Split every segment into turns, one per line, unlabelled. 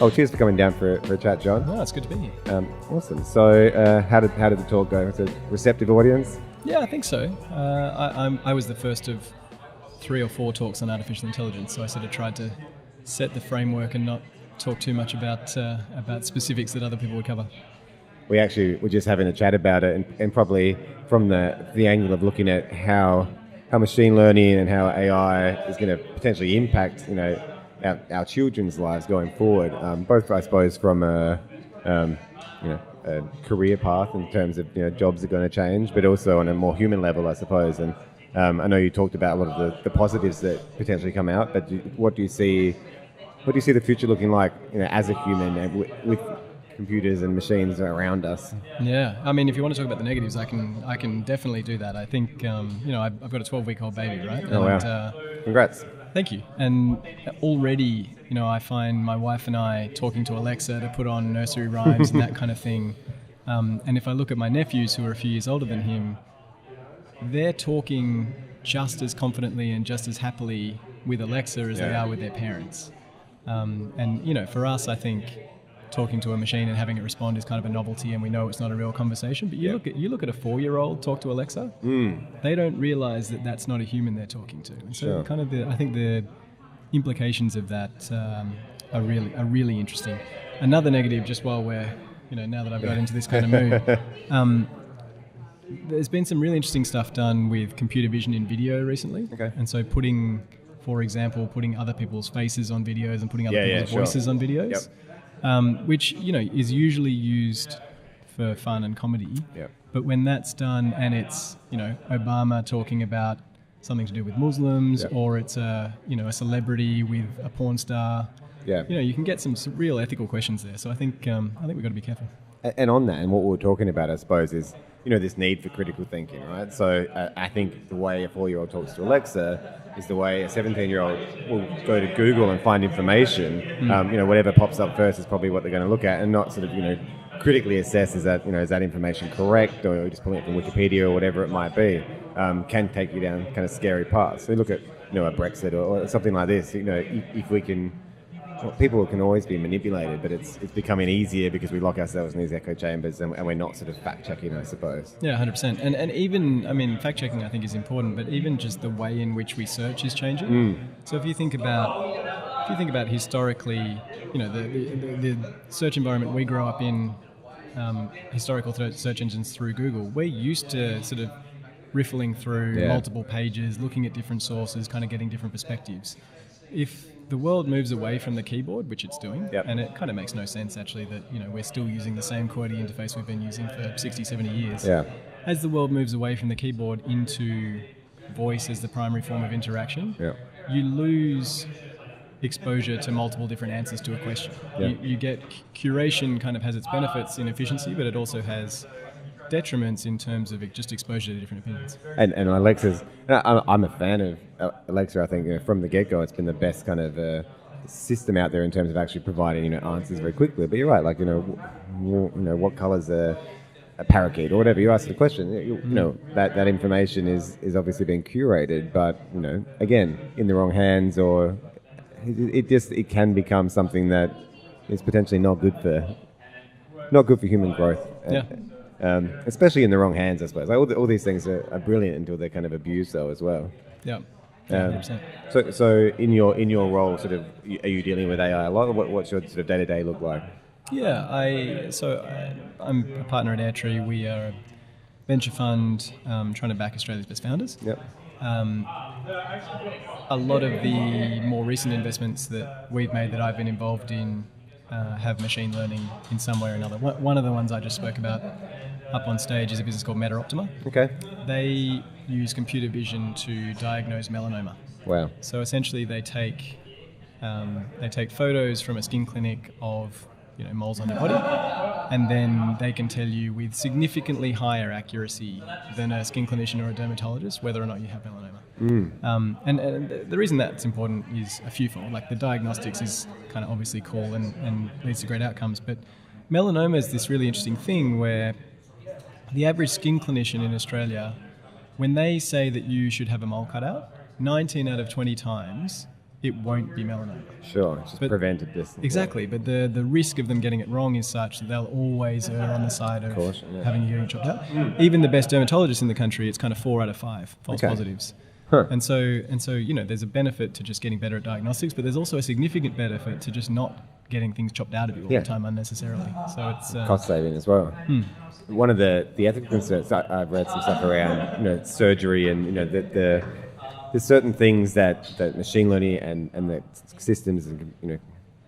Oh, cheers for coming down for a chat, John.
Oh, it's good to be here.
Awesome. So, how did the talk go? Was it a receptive audience?
Yeah, I think so. I was the first of 3 or 4 talks on artificial intelligence, so I sort of tried to set the framework and not talk too much about specifics that other people would cover.
We actually were just having a chat about it, and probably from the angle of looking at how machine learning and how AI is going to potentially impact, our children's lives going forward. Both, I suppose, from a career path in terms of jobs are going to change, but also on a more human level, I suppose. And I know you talked about a lot of the positives that potentially come out, but what do you see the future looking like, as a human and with computers and machines around us?
Yeah, I mean, if you want to talk about the negatives, I can definitely do that. I think I've got a 12-week-old baby, right?
Oh, wow! Congrats.
Thank you. And already, I find my wife and I talking to Alexa to put on nursery rhymes and that kind of thing. And if I look at my nephews, who are a few years older than him, they're talking just as confidently and just as happily with Alexa as they are with their parents. And for us, I think talking to a machine and having it respond is kind of a novelty, and we know it's not a real conversation. But you look at a 4-year-old talk to Alexa, they don't realize that that's not a human they're talking to. And so kind of I think the implications of that are really interesting. Another negative, just while we're now that I've got into this kind of mood, there's been some really interesting stuff done with computer vision in video recently.
Okay.
And so for example, putting other people's faces on videos and putting other people's voices on videos.
Yep.
Which is usually used for fun and comedy.
Yep.
But when that's done and it's Obama talking about something to do with Muslims, or it's a celebrity with a porn star, you can get some real ethical questions there. So I think we've got to be careful.
And on that, and what we're talking about, I suppose, is this need for critical thinking, right? So I think the way a 4-year-old talks to Alexa is the way a 17-year-old will go to Google and find information. Whatever pops up first is probably what they're going to look at, and not sort of critically assess is that information correct, or just pulling it from Wikipedia or whatever it might be. Can take you down kind of scary paths. So look at a Brexit or something like this. If we can. Well, people can always be manipulated, but it's becoming easier because we lock ourselves in these echo chambers and we're not sort of fact-checking, I suppose.
Yeah, 100%. And even, fact-checking I think is important, but even just the way in which we search is changing. So if you think about historically, the search environment we grow up in, historical search engines through Google, we're used to sort of riffling through multiple pages, looking at different sources, kind of getting different perspectives. If the world moves away from the keyboard, which it's doing, and it kind of makes no sense actually that we're still using the same QWERTY interface we've been using for 60, 70 years. As the world moves away from the keyboard into voice as the primary form of interaction, you lose exposure to multiple different answers to a question. You get curation kind of has its benefits in efficiency, but it also has detriments in terms of just exposure to different opinions.
And Alexa's, I'm a fan of Alexa. I think from the get-go, it's been the best kind of system out there in terms of actually providing answers very quickly. But you're right, like what colours a parakeet or whatever. You ask the question, that information is obviously being curated, but again, in the wrong hands, or it can become something that is potentially not good for human growth. Especially in the wrong hands, I suppose. Like all these things are brilliant until they're kind of abused, though, as well.
Yeah.
So in your role, sort of, are you dealing with AI a lot? What's your sort of day-to-day look like?
Yeah, I'm a partner at Airtree. We are a venture fund trying to back Australia's best founders.
Yep.
A lot of the more recent investments that we've made that I've been involved in have machine learning in some way or another. One of the ones I just spoke about up on stage is a business called MetaOptima.
Okay.
They use computer vision to diagnose melanoma.
Wow.
So essentially they take photos from a skin clinic of moles on your body, and then they can tell you with significantly higher accuracy than a skin clinician or a dermatologist whether or not you have melanoma. And the reason that's important is a fewfold. Like, the diagnostics is kind of obviously cool and leads to great outcomes, but melanoma is this really interesting thing where the average skin clinician in Australia, when they say that you should have a mole cut out, 19 out of 20 times it won't be melanoma.
Sure, it's just prevented this.
Exactly, but the risk of them getting it wrong is such that they'll always err on the side of having a hearing chopped out. Even the best dermatologists in the country, it's kind of 4 out of 5 false positives.
Huh.
And so, you know, there's a benefit to just getting better at diagnostics, but there's also a significant benefit to just not getting things chopped out of you all the time unnecessarily. So it's
cost saving as well. One of the ethical concerns, I've read some stuff around, you know, surgery and, you know, there's certain things that machine learning and the systems and, you know,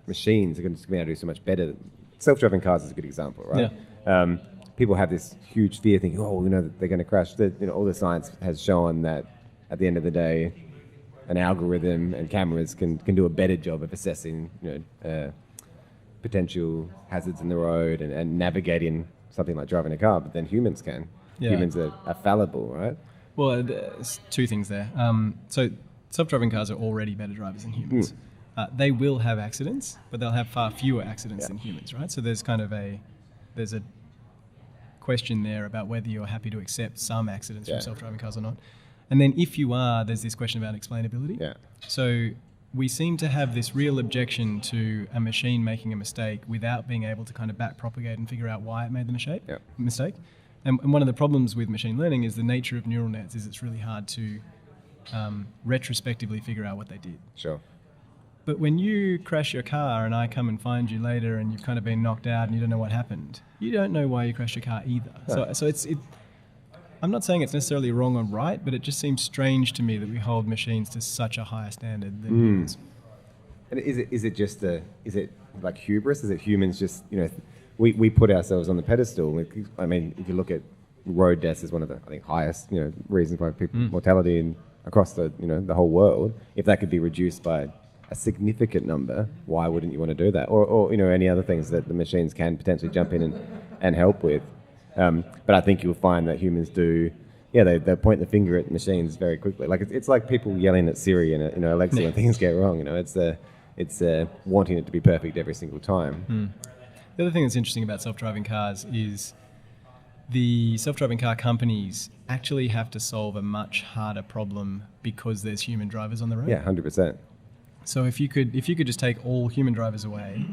machines are going to be able to do so much better. Self-driving cars is a good example, right? Yeah. People have this huge fear, thinking, oh, you know, that they're going to crash. You know, all the science has shown that at the end of the day, an algorithm and cameras can do a better job of assessing, you know, potential hazards in the road and navigating something like driving a car, but then humans can. Yeah. Humans are fallible, right?
Well, there's 2 things there. So self-driving cars are already better drivers than humans. They will have accidents, but they'll have far fewer accidents than humans, right? So there's kind of a question there about whether you're happy to accept some accidents from self-driving cars or not. And then if you are, there's this question about explainability. Yeah. So we seem to have this real objection to a machine making a mistake without being able to kind of back propagate and figure out why it made the mistake. And one of the problems with machine learning is the nature of neural nets is it's really hard to retrospectively figure out what they did.
Sure.
But when you crash your car and I come and find you later and you've kind of been knocked out and you don't know what happened, you don't know why you crashed your car either. Huh. So it's I'm not saying it's necessarily wrong or right, but it just seems strange to me that we hold machines to such a higher standard than humans.
And is it like hubris? Is it humans just, you know, we put ourselves on the pedestal? I mean, if you look at road deaths as one of the, I think, highest, you know, reasons why people mortality across the, you know, the whole world. If that could be reduced by a significant number, why wouldn't you want to do that? Or you know, any other things that the machines can potentially jump in and help with. But I think you'll find that humans do, they point the finger at machines very quickly. Like it's like people yelling at Siri and, you know, Alexa when things get wrong. You know, it's wanting it to be perfect every single time.
The other thing that's interesting about self-driving cars is the self-driving car companies actually have to solve a much harder problem because there's human drivers on the road.
Yeah, 100%.
So if you could just take all human drivers away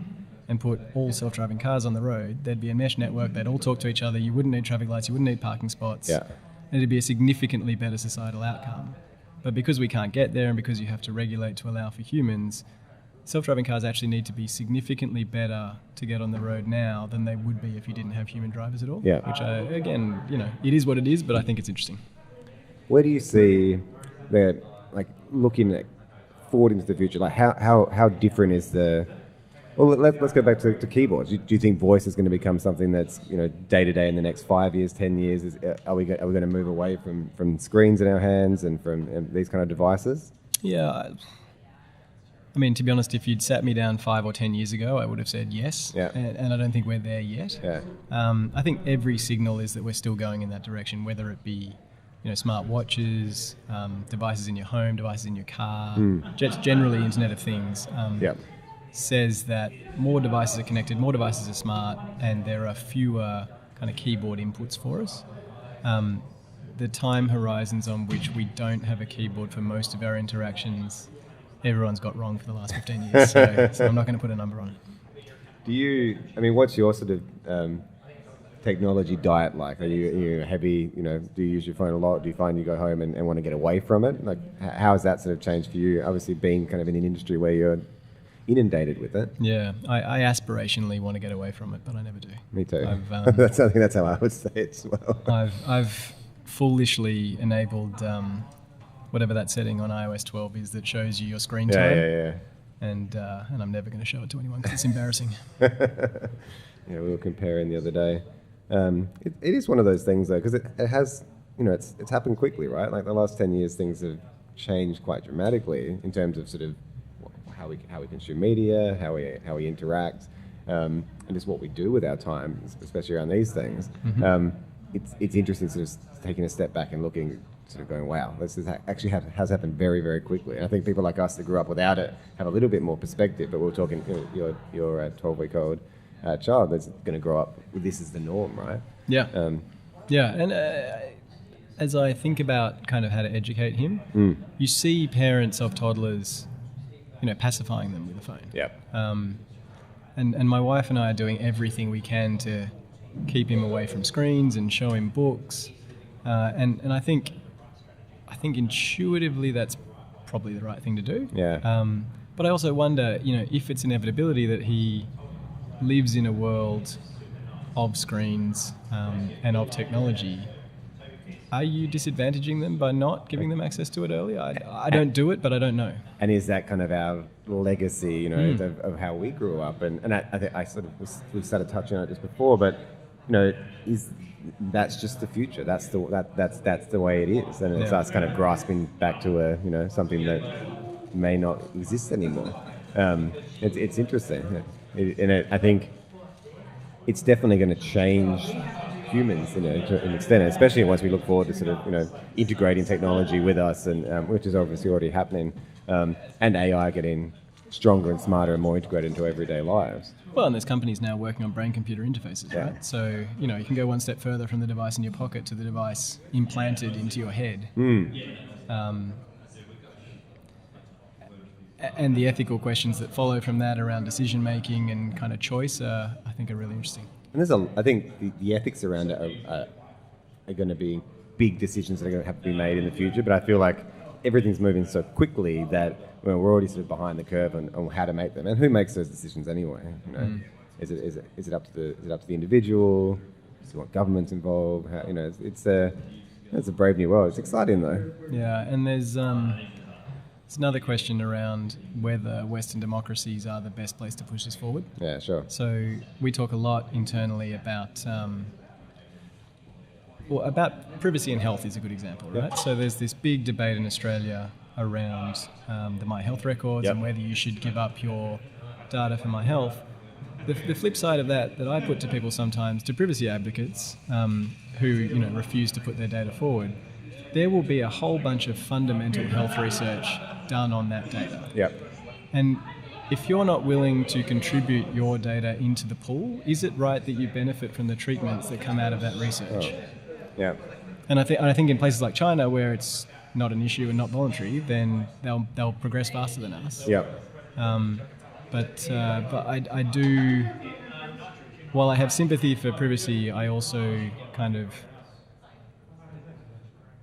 and put all self-driving cars on the road, there'd be a mesh network, they'd all talk to each other, you wouldn't need traffic lights, you wouldn't need parking spots, and it'd be a significantly better societal outcome. But because we can't get there and because you have to regulate to allow for humans, self-driving cars actually need to be significantly better to get on the road now than they would be if you didn't have human drivers at all. Yeah. Which, again, you know, it is what it is, but I think it's interesting.
Where do you see that, like, looking forward into the future, like how different is the... Well, let's go back to keyboards. Do you think voice is going to become something that's, you know, day to day in the next 5 years, 10 years? Are we going to move away from screens in our hands and from these kind of devices?
Yeah. I mean, to be honest, if you'd sat me down 5 or 10 years ago, I would have said yes. Yeah. And I don't think we're there yet. Yeah. I think every signal is that we're still going in that direction, whether it be, you know, smart watches, devices in your home, devices in your car, just generally Internet of Things. Says that more devices are connected, more devices are smart, and there are fewer kind of keyboard inputs for us. The time horizons on which we don't have a keyboard for most of our interactions, everyone's got wrong for the last 15 years, so I'm not going to put a number on it.
What's your sort of technology diet like? Are you heavy, you know, do you use your phone a lot? Do you find you go home and want to get away from it? Like, how has that sort of changed for you? Obviously being kind of in an industry where you're inundated with it.
Yeah, I aspirationally want to get away from it, but I never do.
Me too. That's how I would say it as well.
I've foolishly enabled whatever that setting on iOS 12 is that shows you your screen time. Yeah. And I'm never going to show it to anyone because it's embarrassing.
We were comparing the other day. It is one of those things though, because it has, you know, it's happened quickly, right? Like the last 10 years, things have changed quite dramatically in terms of sort of how we consume media, how we interact, and just what we do with our time, especially around these things. It's interesting sort of taking a step back and looking, sort of going, wow, this actually has happened very, very quickly. And I think people like us that grew up without it have a little bit more perspective, but we're talking, you know, your 12-week-old child that's going to grow up with this as the norm, right?
Yeah. And as I think about kind of how to educate him, you see parents of toddlers pacifying them with a phone.
Yeah.
And my wife and I are doing everything we can to keep him away from screens and show him books. And I think intuitively that's probably the right thing to do.
Yeah.
But I also wonder, if it's inevitability that he lives in a world of screens and of technology, are you disadvantaging them by not giving them access to it early? I don't do it, but I don't know.
And is that kind of our legacy, of how we grew up? And I think we started touching on it just before, but is that's just the future? That's the way it is, and it's us kind of grasping back to something that may not exist anymore. It's interesting, I think it's definitely going to change humans, to an extent, especially once we look forward to sort of, integrating technology with us, and which is obviously already happening, and AI getting stronger and smarter and more integrated into everyday lives.
Well, and there's companies now working on brain-computer interfaces, right? So, you can go one step further from the device in your pocket to the device implanted into your head. And the ethical questions that follow from that around decision-making and kind of choice, I think, are really interesting. And
I think the ethics around it are going to be big decisions that are going to have to be made in the future. But I feel like everything's moving so quickly that we're already sort of behind the curve on how to make them. And who makes those decisions anyway? Is it up to the individual? Do you want governments involved? It's a brave new world. It's exciting though.
Yeah, and there's another question around whether Western democracies are the best place to push this forward.
Yeah, sure.
So we talk a lot internally about privacy and health is a good example, right? Yep. So there's this big debate in Australia around the My Health records and whether you should give up your data for My Health. The flip side of that I put to people sometimes, to privacy advocates who refuse to put their data forward, there will be a whole bunch of fundamental health research done on that data.
Yep.
And if you're not willing to contribute your data into the pool, is it right that you benefit from the treatments that come out of that research?
Oh. Yeah.
And I think in places like China, where it's not an issue and not voluntary, then they'll progress faster than us.
Yep.
But I do. While I have sympathy for privacy, I also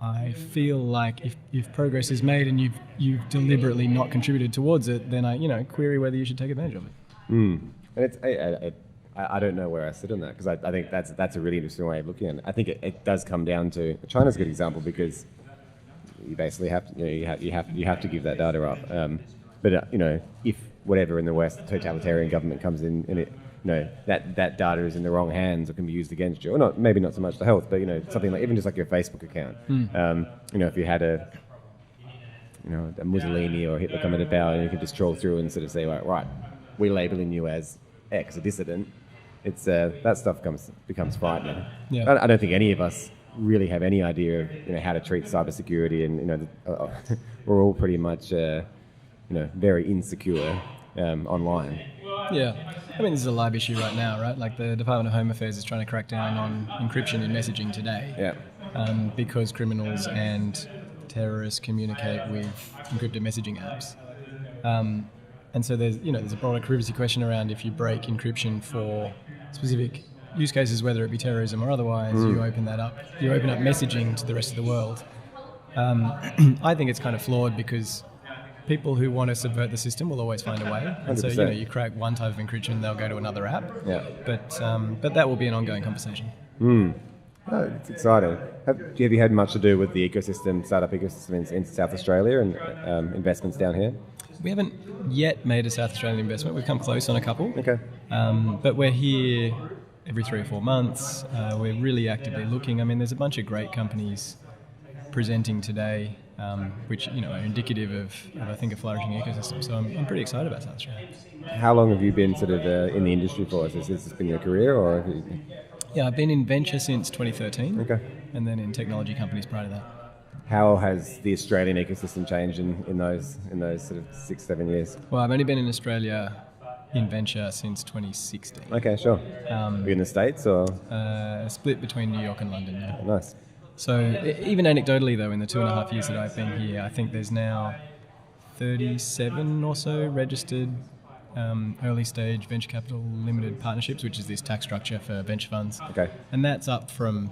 I feel like if progress is made and you've deliberately not contributed towards it, then I query whether you should take advantage of it.
And it's I don't know where I sit on that, because I think that's a really interesting way of looking at it. I think it does come down to China's a good example, because you basically have to you have to give that data up. But if whatever in the West, the totalitarian government comes in and it that data is in the wrong hands or can be used against you, or maybe not so much the health, but something like even just like your Facebook account. If you had a Mussolini or Hitler come into power, and you could just troll through and sort of say, right, we're labeling you as X, a dissident. It's that stuff becomes frightening. Yeah. I don't think any of us really have any idea of how to treat cybersecurity, and we're all pretty much very insecure online.
Yeah, I mean, this is a live issue right now, right? Like the Department of Home Affairs is trying to crack down on encryption in messaging today.
Yeah.
Because criminals and terrorists communicate with encrypted messaging apps. And so there's a broader privacy question around if you break encryption for specific use cases, whether it be terrorism or otherwise, you open up messaging to the rest of the world. I think it's kind of flawed, because people who want to subvert the system will always find a way. And
100%.
so, you crack one type of encryption, they'll go to another app.
Yeah.
But that will be an ongoing conversation.
Oh, it's exciting. Have you had much to do with the startup ecosystem in South Australia and investments down here?
We haven't yet made a South Australian investment. We've come close on a couple.
Okay.
But we're here every 3 or 4 months. We're really actively looking. I mean, there's a bunch of great companies presenting today, which are indicative of I think a flourishing ecosystem. So I'm pretty excited about South Australia.
How long have you been sort of in the industry for? Has this been your career, or have you...
Yeah, I've been in venture since 2013.
Okay.
And then in technology companies prior to that.
How has the Australian ecosystem changed in those sort of 6-7 years?
Well, I've only been in Australia in venture since 2016.
Okay, sure. Are you in the States or?
Split between New York and London. Yeah.
Nice.
So even anecdotally, though, in the 2.5 years that I've been here, I think there's now 37 or so registered early stage venture capital limited partnerships, which is this tax structure for venture funds.
Okay.
And that's up from,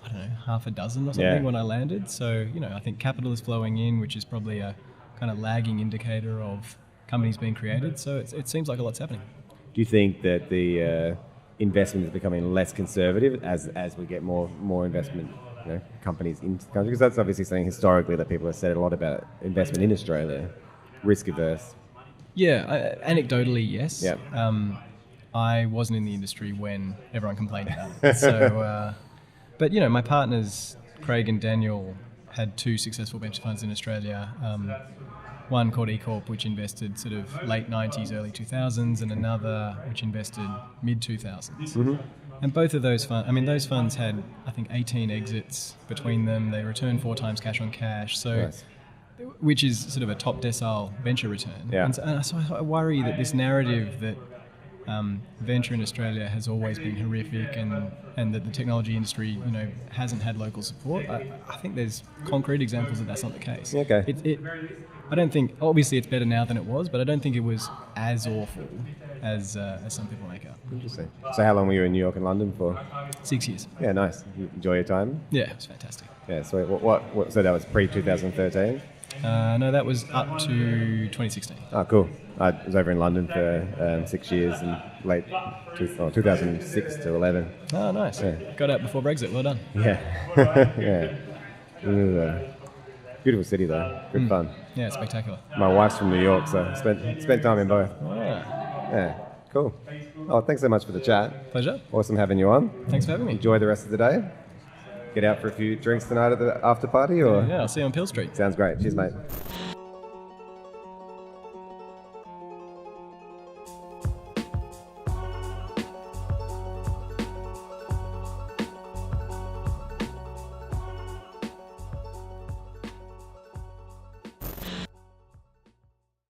I don't know, half a dozen or something when I landed. So, I think capital is flowing in, which is probably a kind of lagging indicator of companies being created. So it seems like a lot's happening.
Do you think that the investment is becoming less conservative as we get more investment companies into the country? Because that's obviously something historically that people have said a lot about investment in Australia, risk averse.
Yeah, anecdotally, yes.
Yeah.
I wasn't in the industry when everyone complained about it. So, but my partners, Craig and Daniel, had 2 successful venture funds in Australia. One called eCorp, which invested sort of late 90s, early 2000s, and another which invested mid 2000s.
Mm-hmm.
And both of those funds, those funds had, I think, 18 exits between them. They returned 4 times cash on cash. So.
Nice.
Which is sort of a top decile venture return.
Yeah.
And so I worry that this narrative that venture in Australia has always been horrific and that the technology industry, hasn't had local support. I think there's concrete examples that that's not the case.
Okay.
I don't think, obviously it's better now than it was, but I don't think it was as awful as some people make out.
Interesting. So how long were you in New York and London for?
6 years.
Yeah, nice. You enjoy your time?
Yeah, it was fantastic.
Yeah, sweet. What so that was pre-2013?
No, that was up to 2016.
Oh, cool. I was over in London for 6 years in late 2006 to 11.
Oh, nice. Yeah. Got out before Brexit. Well done.
Yeah. Yeah. It was a beautiful city, though. Good fun.
Yeah, it's spectacular.
My wife's from New York, so spent time in both.
Oh,
yeah. Cool. Oh, thanks so much for the chat.
Pleasure.
Awesome having you on.
Thanks for having me.
Enjoy the rest of the day. Get out for a few drinks tonight at the after party, or?
Yeah, I'll see you on Peel Street.
Sounds great. Cheers, mate.